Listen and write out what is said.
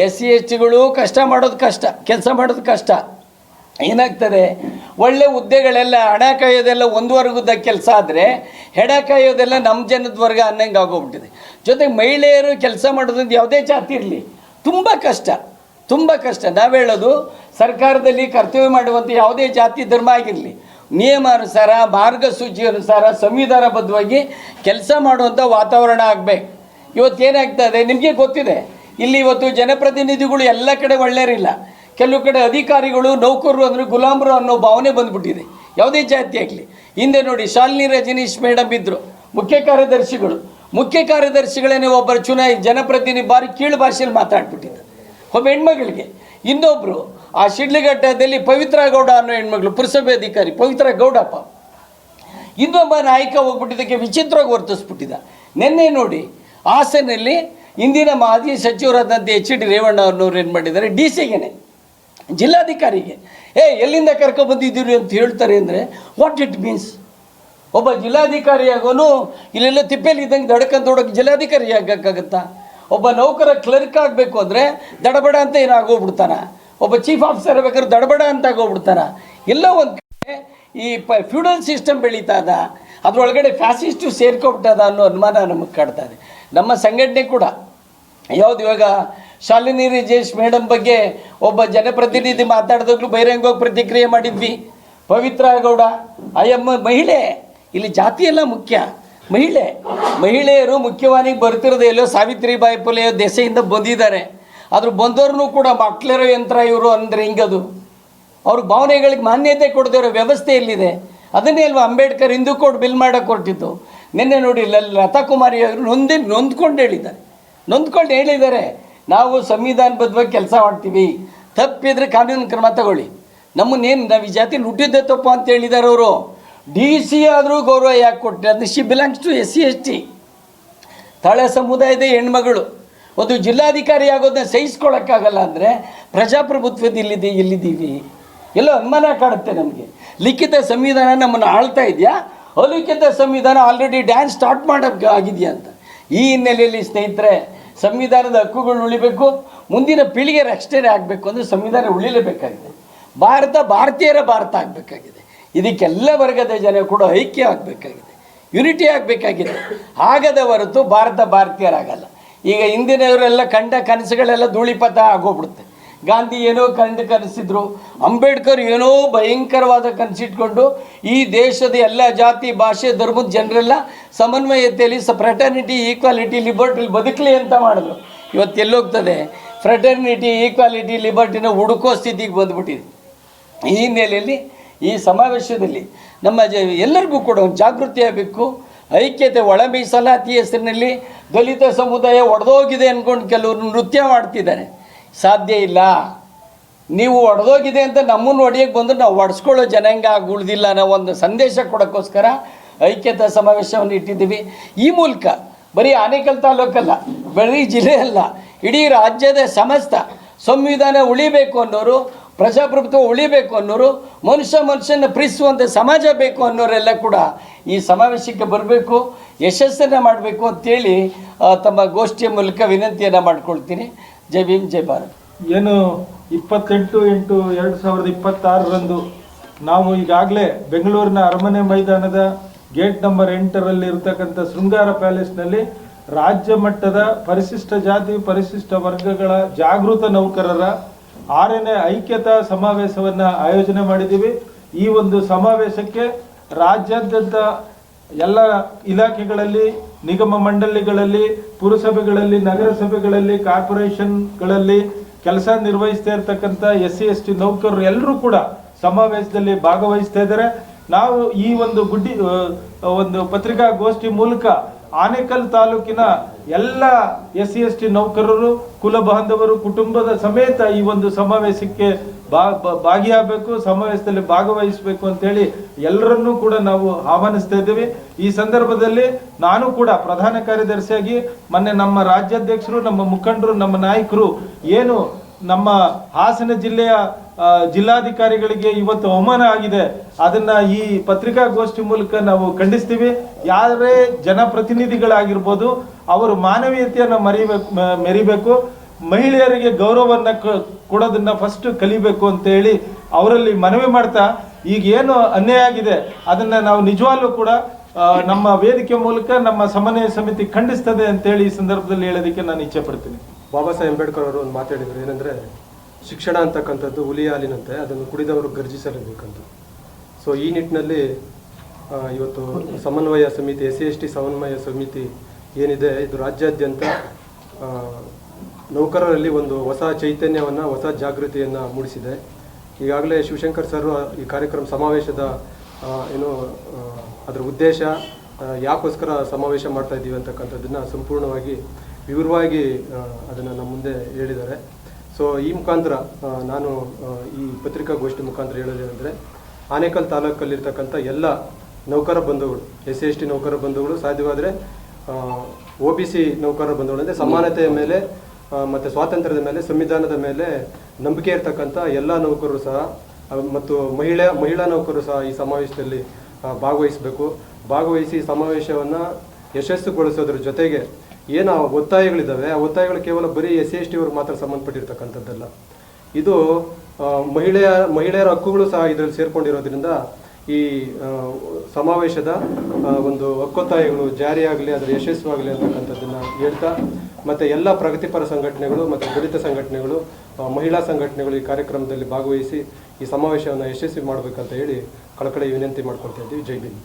SC/STಗಳು ಕಷ್ಟ ಮಾಡೋದು ಕಷ್ಟ, ಕೆಲಸ ಮಾಡೋದು ಕಷ್ಟ. ಏನಾಗ್ತದೆ, ಒಳ್ಳೆ ಹುದ್ದೆಗಳೆಲ್ಲ ಹಣ ಕಾಯೋದೆಲ್ಲ ಒಂದು ವರ್ಗದ ಕೆಲಸ ಆದರೆ ಹೆಣ ಕಾಯೋದೆಲ್ಲ ನಮ್ಮ ಜನದ ವರ್ಗ ಅನ್ನಂಗೆ ಆಗೋಗ್ಬಿಟ್ಟಿದೆ. ಜೊತೆಗೆ ಮಹಿಳೆಯರು ಕೆಲಸ ಮಾಡೋದ್ರಿಂದ ಯಾವುದೇ ಜಾತಿ ಇರಲಿ ತುಂಬ ಕಷ್ಟ, ತುಂಬ ಕಷ್ಟ. ನಾವು ಹೇಳೋದು ಸರ್ಕಾರದಲ್ಲಿ ಕರ್ತವ್ಯ ಮಾಡುವಂಥ ಯಾವುದೇ ಜಾತಿ ಧರ್ಮ ಆಗಿರಲಿ ನಿಯಮಾನುಸಾರ ಮಾರ್ಗಸೂಚಿ ಅನುಸಾರ ಸಂವಿಧಾನಬದ್ಧವಾಗಿ ಕೆಲಸ ಮಾಡುವಂಥ ವಾತಾವರಣ ಆಗಬೇಕು. ಇವತ್ತೇನಾಗ್ತದೆ ನಿಮಗೆ ಗೊತ್ತಿದೆ, ಇಲ್ಲಿ ಇವತ್ತು ಜನಪ್ರತಿನಿಧಿಗಳು ಎಲ್ಲ ಕಡೆ ಒಳ್ಳೆಯರಿಲ್ಲ. ಕೆಲವು ಕಡೆ ಅಧಿಕಾರಿಗಳು ನೌಕರರು ಅಂದರೆ ಗುಲಾಮರು ಅನ್ನೋ ಭಾವನೆ ಬಂದುಬಿಟ್ಟಿದೆ ಯಾವುದೇ ಜಾತಿ ಆಗಲಿ. ಹಿಂದೆ ನೋಡಿ ಶಾಲಿನಿ ರಜನೀಶ್ ಮೇಡಮ್ ಇದ್ದರು ಮುಖ್ಯ ಕಾರ್ಯದರ್ಶಿಗಳೇನೆ ಒಬ್ಬರು ಜನಪ್ರತಿನಿಧಿ ಬಾರಿ ಕೀಳು ಭಾಷೆಯಲ್ಲಿ ಮಾತಾಡ್ಬಿಟ್ಟಿದ್ದರು ಒಬ್ಬ ಹೆಣ್ಮಗಳಿಗೆ. ಇನ್ನೊಬ್ಬರು ಆ ಶಿಡ್ಲಘಟ್ಟದಲ್ಲಿ ಪವಿತ್ರ ಗೌಡ ಅನ್ನೋ ಹೆಣ್ಮಗಳು ಪುರಸಭೆ ಅಧಿಕಾರಿ ಪವಿತ್ರ ಗೌಡಪ್ಪ, ಇನ್ನೊಬ್ಬ ನಾಯಕ ಹೋಗ್ಬಿಟ್ಟಿದ್ದಕ್ಕೆ ವಿಚಿತ್ರವಾಗಿ ವರ್ತಿಸ್ಬಿಟ್ಟಿದ್ದ. ನಿನ್ನೆ ನೋಡಿ ಹಾಸನಲ್ಲಿ ಇಂದಿನ ಮಾಜಿ ಸಚಿವರಾದಂಥ HD ರೇವಣ್ಣ ಅವ್ರನ್ನವ್ರು ಏನು ಮಾಡಿದ್ದಾರೆ, DC ಜಿಲ್ಲಾಧಿಕಾರಿಗೆ ಎಲ್ಲಿಂದ ಕರ್ಕೊಬಂದಿದ್ದೀರಿ ಅಂತ ಹೇಳ್ತಾರೆ ಅಂದರೆ ವಾಟ್ ಇಟ್ ಮೀನ್ಸ್. ಒಬ್ಬ ಜಿಲ್ಲಾಧಿಕಾರಿ ಆಗೋನು ಇಲ್ಲೆಲ್ಲ ತಿಪ್ಪೆಲಿ ಇದ್ದಂಗೆ ದಡಕಂತೋಡೋಕೆ ಜಿಲ್ಲಾಧಿಕಾರಿ ಆಗಕ್ಕಾಗತ್ತಾ? ಒಬ್ಬ ನೌಕರ ಕ್ಲರ್ಕ್ ಆಗಬೇಕು ಅಂದರೆ ದಡಬಡ ಅಂತ ಏನಾಗೋಗ್ಬಿಡ್ತಾನ, ಒಬ್ಬ ಚೀಫ್ ಆಫೀಸರ್ ಬೇಕಾದ್ರೆ ದಡಬಡ ಅಂತ ಆಗೋಗ್ಬಿಡ್ತಾನ. ಎಲ್ಲ ಒಂದು ಕಡೆ ಈ ಫ್ಯೂಡಲ್ ಸಿಸ್ಟಮ್ ಬೆಳೀತಾ ಅದ, ಅದರೊಳಗಡೆ ಫ್ಯಾಸಿಸ್ಟು ಸೇರ್ಕೊಬಿಟ್ಟದ ಅನ್ನೋ ಅನುಮಾನ ನಮಗೆ ಕಾಡ್ತಾ ಇದೆ. ನಮ್ಮ ಸಂಘಟನೆ ಕೂಡ ಯಾವುದು ಇವಾಗ ಶಾಲಿನಿ ರಜನೀಶ್ ಮೇಡಮ್ ಬಗ್ಗೆ ಒಬ್ಬ ಜನಪ್ರತಿನಿಧಿ ಮಾತಾಡಿದಾಗಲೂ ಬಹಿರಂಗವಾಗಿ ಪ್ರತಿಕ್ರಿಯೆ ಮಾಡಿದ್ವಿ. ಪವಿತ್ರ ಗೌಡ ಅಯ್ಯಮ್ಮ ಮಹಿಳೆ, ಇಲ್ಲಿ ಜಾತಿ ಎಲ್ಲ ಮುಖ್ಯ, ಮಹಿಳೆಯರು ಮುಖ್ಯವಾನಿಗೆ ಬರ್ತಿರೋದು ಎಲ್ಲೋ ಸಾವಿತ್ರಿಬಾಯಿ ಫುಲೆ ದೆಸೆಯಿಂದ ಬಂದಿದ್ದಾರೆ. ಆದರೂ ಬಂದವ್ರೂ ಕೂಡ ಮಕ್ಕಳಿರೋ ಯಂತ್ರ ಇವರು ಅಂದರೆ ಹಿಂಗದು ಅವ್ರ ಭಾವನೆಗಳಿಗೆ ಮಾನ್ಯತೆ ಕೊಡದಿರೋ ವ್ಯವಸ್ಥೆ ಎಲ್ಲಿದೆ? ಅದನ್ನೇ ಅಲ್ವಾ ಅಂಬೇಡ್ಕರ್ ಹಿಂದೂ ಕೋಡ್ ಬಿಲ್ ಮಾಡೋಕ್ಕೆ ಹೊರಟಿದ್ದು. ನಿನ್ನೆ ನೋಡಿ ಲತಾ ಕುಮಾರಿ ಅವರು ನೊಂದ್ಕೊಂಡು ಹೇಳಿದ್ದಾರೆ ನಾವು ಸಂವಿಧಾನಬದ್ಧವಾಗಿ ಕೆಲಸ ಮಾಡ್ತೀವಿ, ತಪ್ಪಿದ್ರೆ ಕಾನೂನು ಕ್ರಮ ತಗೊಳ್ಳಿ, ನಾವು ಈ ಜಾತಿ ಹುಟ್ಟಿದ್ದೆ ತಪ್ಪು ಅಂತ ಹೇಳಿದ್ದಾರೆ ಅವರು. DC ಆದರೂ ಗೌರವ ಯಾಕೆ ಕೊಟ್ಟರೆ ಅದು ಶಿ ಬಿಲಾಂಗ್ಸ್ ಟು SC/ST. ತಳ ಸಮುದಾಯದ ಹೆಣ್ಮಗಳು ಒಂದು ಜಿಲ್ಲಾಧಿಕಾರಿ ಆಗೋದನ್ನ ಸಹಿಸ್ಕೊಳ್ಳೋಕ್ಕಾಗಲ್ಲ ಅಂದರೆ ಪ್ರಜಾಪ್ರಭುತ್ವದ ಎಲ್ಲಿದ್ದೀವಿ? ಎಲ್ಲೋ ಅನುಮಾನ ಕಾಡುತ್ತೆ ನಮಗೆ. ಲಿಖಿತ ಸಂವಿಧಾನ ನಮ್ಮನ್ನು ಆಳ್ತಾ ಇದೆಯಾ, ಅಲಿಖಿತ ಸಂವಿಧಾನ ಆಲ್ರೆಡಿ ಡ್ಯಾನ್ಸ್ ಸ್ಟಾರ್ಟ್ ಮಾಡೋಕ್ಕೆ ಆಗಿದೆಯಾ ಅಂತ. ಈ ಹಿನ್ನೆಲೆಯಲ್ಲಿ ಸ್ನೇಹಿತರೆ, ಸಂವಿಧಾನದ ಹಕ್ಕುಗಳು ಉಳಿಬೇಕು, ಮುಂದಿನ ಪೀಳಿಗೆ ರಕ್ಷಣೆ ಆಗಬೇಕು ಅಂದರೆ ಸಂವಿಧಾನ ಉಳಿಲೇಬೇಕಾಗಿದೆ. ಭಾರತೀಯರ ಭಾರತ ಆಗಬೇಕಾಗಿದೆ. ಇದಕ್ಕೆಲ್ಲ ವರ್ಗದ ಜನ ಕೂಡ ಐಕ್ಯ ಆಗಬೇಕಾಗಿದೆ, ಯುನಿಟಿ ಆಗಬೇಕಾಗಿದೆ. ಆಗದ ಹೊರತು ಭಾರತೀಯರಾಗಲ್ಲ. ಈಗ ಹಿಂದಿನವರೆಲ್ಲ ಕಂಡ ಕನಸುಗಳೆಲ್ಲ ಧೂಳಿಪಥ ಆಗೋಗ್ಬಿಡುತ್ತೆ. ಗಾಂಧಿ ಏನೋ ಕನಸಿದ್ರು, ಅಂಬೇಡ್ಕರ್ ಏನೋ ಭಯಂಕರವಾದ ಕನಸಿಟ್ಕೊಂಡು ಈ ದೇಶದ ಎಲ್ಲ ಜಾತಿ ಭಾಷೆ ಧರ್ಮದ ಜನರೆಲ್ಲ ಸಮನ್ವಯತೆಯಲ್ಲಿ ಫ್ರೆಟರ್ನಿಟಿ ಈಕ್ವಾಲಿಟಿ ಲಿಬರ್ಟಿಲಿ ಬದುಕಲಿ ಅಂತ ಮಾಡಿದ್ರು. ಇವತ್ತು ಎಲ್ಲೋಗ್ತದೆ ಫ್ರೆಟರ್ನಿಟಿ ಈಕ್ವಾಲಿಟಿ ಲಿಬರ್ಟಿನ ಹುಡುಕೋ ಸ್ಥಿತಿಗೆ ಬಂದುಬಿಟ್ಟಿದೆ. ಈ ಹಿನ್ನೆಲೆಯಲ್ಲಿ ಈ ಸಮಾವೇಶದಲ್ಲಿ ನಮ್ಮ ಎಲ್ಲರಿಗೂ ಕೂಡ ಒಂದು ಜಾಗೃತಿ ಆಗಬೇಕು, ಐಕ್ಯತೆ. ಒಳ ಮೀಸಲಾತಿ ಹೆಸರಿನಲ್ಲಿ ದಲಿತ ಸಮುದಾಯ ಒಡೆದೋಗಿದೆ ಅಂದ್ಕೊಂಡು ಕೆಲವರು ನೃತ್ಯ ಮಾಡ್ತಿದ್ದಾರೆ. ಸಾಧ್ಯ ಇಲ್ಲ. ನೀವು ಒಡೆದೋಗಿದೆ ಅಂತ ನಮ್ಮನ್ನು ಒಡೆಯೋಕ್ಕೆ ಬಂದರೆ ನಾವು ಒಡೆಸ್ಕೊಳ್ಳೋ ಜನಾಂಗ ಉಳಿದಿಲ್ಲ ಅನ್ನೋ ಒಂದು ಸಂದೇಶ ಕೊಡೋಕ್ಕೋಸ್ಕರ ಐಕ್ಯತಾ ಸಮಾವೇಶವನ್ನು ಇಟ್ಟಿದ್ದೀವಿ. ಈ ಮೂಲಕ ಬರೀ ಆನೇಕಲ್ ತಾಲೂಕಲ್ಲ, ಬರೀ ಜಿಲ್ಲೆ ಅಲ್ಲ, ಇಡೀ ರಾಜ್ಯದ ಸಮಸ್ತ ಸಂವಿಧಾನ ಉಳಿಬೇಕು ಅನ್ನೋರು, ಪ್ರಜಾಪ್ರಭುತ್ವ ಉಳಿಬೇಕು ಅನ್ನೋರು, ಮನುಷ್ಯನ ಪ್ರೀತಿಸುವಂಥ ಸಮಾಜ ಬೇಕು ಅನ್ನೋರೆಲ್ಲ ಕೂಡ ಈ ಸಮಾವೇಶಕ್ಕೆ ಬರಬೇಕು, ಯಶಸ್ಸನ್ನು ಮಾಡಬೇಕು ಅಂತೇಳಿ ತಮ್ಮ ಗೋಷ್ಠಿಯ ಮೂಲಕ ವಿನಂತಿಯನ್ನು ಮಾಡ್ಕೊಳ್ತೀನಿ. ಜೈ ಭೀಮ್, ಜೈ ಭಾರತ್. ಏನು 28/8/2026 ನಾವು ಈಗಾಗಲೇ ಬೆಂಗಳೂರಿನ ಅರಮನೆ ಮೈದಾನದ ಗೇಟ್ ನಂಬರ್ 8ರಲ್ಲಿ ಇರತಕ್ಕಂಥ ಶೃಂಗಾರ ಪ್ಯಾಲೇಸ್ನಲ್ಲಿ ರಾಜ್ಯ ಮಟ್ಟದ ಪರಿಶಿಷ್ಟ ಜಾತಿ ಪರಿಶಿಷ್ಟ ವರ್ಗಗಳ ಜಾಗೃತ ನೌಕರರ 6ನೇ ಐಕ್ಯತಾ ಸಮಾವೇಶವನ್ನು ಆಯೋಜನೆ ಮಾಡಿದ್ದೀವಿ. ಈ ಒಂದು ಸಮಾವೇಶಕ್ಕೆ ರಾಜ್ಯಾದ್ಯಂತ ಎಲ್ಲ ಇಲಾಖೆಗಳಲ್ಲಿ, ನಿಗಮ ಮಂಡಳಿಗಳಲ್ಲಿ, ಪುರಸಭೆಗಳಲ್ಲಿ, ನಗರಸಭೆಗಳಲ್ಲಿ, ಕಾರ್ಪೊರೇಷನ್ಗಳಲ್ಲಿ ಕೆಲಸ ನಿರ್ವಹಿಸ್ತಾ ಇರ್ತಕ್ಕಂಥ SC/ST ನೌಕರರು ಎಲ್ಲರೂ ಕೂಡ ಸಮಾವೇಶದಲ್ಲಿ ಭಾಗವಹಿಸ್ತಾ ಇದ್ದಾರೆ. ನಾವು ಈ ಒಂದು ಪತ್ರಿಕಾಗೋಷ್ಠಿ ಮೂಲಕ ಆನೇಕಲ್ ತಾಲೂಕಿನ ಎಲ್ಲ SC/ST ನೌಕರರು, ಕುಲ ಬಾಂಧವರು, ಕುಟುಂಬದ ಸಮೇತ ಈ ಒಂದು ಸಮಾವೇಶಕ್ಕೆ ಭಾಗಿಯಾಗಬೇಕು, ಸಮಾವೇಶದಲ್ಲಿ ಭಾಗವಹಿಸಬೇಕು ಅಂತೇಳಿ ಎಲ್ಲರನ್ನೂ ಕೂಡ ನಾವು ಆಹ್ವಾನಿಸ್ತಾ ಇದ್ದೇವೆ. ಈ ಸಂದರ್ಭದಲ್ಲಿ ನಾನು ಕೂಡ ಪ್ರಧಾನ ಕಾರ್ಯದರ್ಶಿಯಾಗಿ ಮೊನ್ನೆ ನಮ್ಮ ರಾಜ್ಯಾಧ್ಯಕ್ಷರು, ನಮ್ಮ ಮುಖಂಡರು, ನಮ್ಮ ನಾಯಕರು ಏನು ನಮ್ಮ ಹಾಸನ ಜಿಲ್ಲೆಯ ಜಿಲ್ಲಾಧಿಕಾರಿಗಳಿಗೆ ಇವತ್ತು ಅವಮಾನ ಆಗಿದೆ, ಅದನ್ನ ಈ ಪತ್ರಿಕಾಗೋಷ್ಠಿ ಮೂಲಕ ನಾವು ಖಂಡಿಸ್ತೀವಿ. ಯಾರೇ ಜನಪ್ರತಿನಿಧಿಗಳಾಗಿರ್ಬೋದು, ಅವರು ಮಾನವೀಯತೆಯನ್ನು ಮೆರಿಬೇಕು. ಮಹಿಳೆಯರಿಗೆ ಗೌರವವನ್ನು ಕೊಡೋದನ್ನ ಫಸ್ಟ್ ಕಲಿಬೇಕು ಅಂತ ಹೇಳಿ ಅವರಲ್ಲಿ ಮನವಿ ಮಾಡ್ತಾ, ಈಗ ಏನು ಅನ್ಯಾಯ ಆಗಿದೆ ಅದನ್ನ ನಾವು ನಿಜವಾಗ್ಲೂ ಕೂಡ ನಮ್ಮ ವೇದಿಕೆ ಮೂಲಕ ನಮ್ಮ ಸಮನ್ವಯ ಸಮಿತಿ ಖಂಡಿಸ್ತದೆ ಅಂತೇಳಿ ಈ ಸಂದರ್ಭದಲ್ಲಿ ಹೇಳೋದಕ್ಕೆ ನಾನು ಇಚ್ಛೆ ಪಡ್ತೀನಿ. ಬಾಬಾ ಸಾಹೇಬ್ ಅಂಬೇಡ್ಕರ್ ಅವರು ಒಂದು ಮಾತಾಡಿದ್ರು, ಏನಂದರೆ ಶಿಕ್ಷಣ ಅಂತಕ್ಕಂಥದ್ದು ಹುಲಿ ಹಾಲಿನಂತೆ, ಅದನ್ನು ಕುಡಿದವರು ಗರ್ಜಿಸಲೇಬೇಕಂತ. ಸೊ ಈ ನಿಟ್ಟಿನಲ್ಲಿ ಇವತ್ತು ಸಮನ್ವಯ ಸಮಿತಿ, SC/ST ಸಮನ್ವಯ ಸಮಿತಿ ಏನಿದೆ, ಇದು ರಾಜ್ಯಾದ್ಯಂತ ನೌಕರರಲ್ಲಿ ಒಂದು ಹೊಸ ಚೈತನ್ಯವನ್ನು, ಹೊಸ ಜಾಗೃತಿಯನ್ನು ಮೂಡಿಸಿದೆ. ಈಗಾಗಲೇ ಶಿವಶಂಕರ್ ಸರ್ ಈ ಕಾರ್ಯಕ್ರಮ ಸಮಾವೇಶದ ಅದರ ಉದ್ದೇಶ, ಯಾಕೋಸ್ಕರ ಸಮಾವೇಶ ಮಾಡ್ತಾ ಇದ್ದೀವಿ ಅಂತಕ್ಕಂಥದ್ದನ್ನು ಸಂಪೂರ್ಣವಾಗಿ ವಿವರವಾಗಿ ಅದನ್ನು ನಮ್ಮ ಮುಂದೆ ಹೇಳಿದ್ದಾರೆ. ಸೊ ಈ ಮುಖಾಂತರ ನಾನು ಈ ಪತ್ರಿಕಾಗೋಷ್ಠಿ ಮುಖಾಂತರ ಹೇಳೋದೇನೆಂದರೆ, ಆನೇಕಲ್ ತಾಲೂಕಲ್ಲಿರ್ತಕ್ಕಂಥ ಎಲ್ಲ ನೌಕರ ಬಂಧುಗಳು, SC/ST ನೌಕರ ಬಂಧುಗಳು, ಸಾಧ್ಯವಾದರೆ OBC ನೌಕರ ಬಂಧುಗಳು, ಅಂದರೆ ಸಮಾನತೆಯ ಮೇಲೆ ಮತ್ತು ಸ್ವಾತಂತ್ರ್ಯದ ಮೇಲೆ, ಸಂವಿಧಾನದ ಮೇಲೆ ನಂಬಿಕೆ ಇರ್ತಕ್ಕಂಥ ಎಲ್ಲ ನೌಕರರು ಸಹ ಮತ್ತು ಮಹಿಳಾ ನೌಕರರು ಸಹ ಈ ಸಮಾವೇಶದಲ್ಲಿ ಭಾಗವಹಿಸಿ ಸಮಾವೇಶವನ್ನು ಯಶಸ್ಸುಗೊಳಿಸೋದ್ರ ಜೊತೆಗೆ ಏನು ಒತ್ತಾಯಗಳಿದ್ದಾವೆ, ಆ ಒತ್ತಾಯಗಳು ಕೇವಲ ಬರೀ SC/ST ಅವ್ರಿಗೆ ಮಾತ್ರ ಸಂಬಂಧಪಟ್ಟಿರ್ತಕ್ಕಂಥದ್ದಲ್ಲ. ಇದು ಮಹಿಳೆಯರ ಹಕ್ಕುಗಳು ಸಹ ಇದರಲ್ಲಿ ಸೇರ್ಕೊಂಡಿರೋದ್ರಿಂದ ಈ ಸಮಾವೇಶದ ಒಂದು ಹಕ್ಕೊತ್ತಾಯಗಳು ಜಾರಿಯಾಗಲಿ, ಅದರ ಯಶಸ್ವಾಗಲಿ ಅಂತಕ್ಕಂಥದ್ದನ್ನು ಹೇಳ್ತಾ, ಮತ್ತು ಎಲ್ಲ ಪ್ರಗತಿಪರ ಸಂಘಟನೆಗಳು ಮತ್ತು ದಲಿತ ಸಂಘಟನೆಗಳು, ಮಹಿಳಾ ಸಂಘಟನೆಗಳು ಈ ಕಾರ್ಯಕ್ರಮದಲ್ಲಿ ಭಾಗವಹಿಸಿ ಈ ಸಮಾವೇಶವನ್ನು ಯಶಸ್ವಿ ಮಾಡಬೇಕಂತ ಹೇಳಿ ಕಳಕಳಿ ವಿನಂತಿ ಮಾಡ್ಕೊಳ್ತಾ ಇದ್ದೀವಿ. ಜೈ ಭೀಮ್.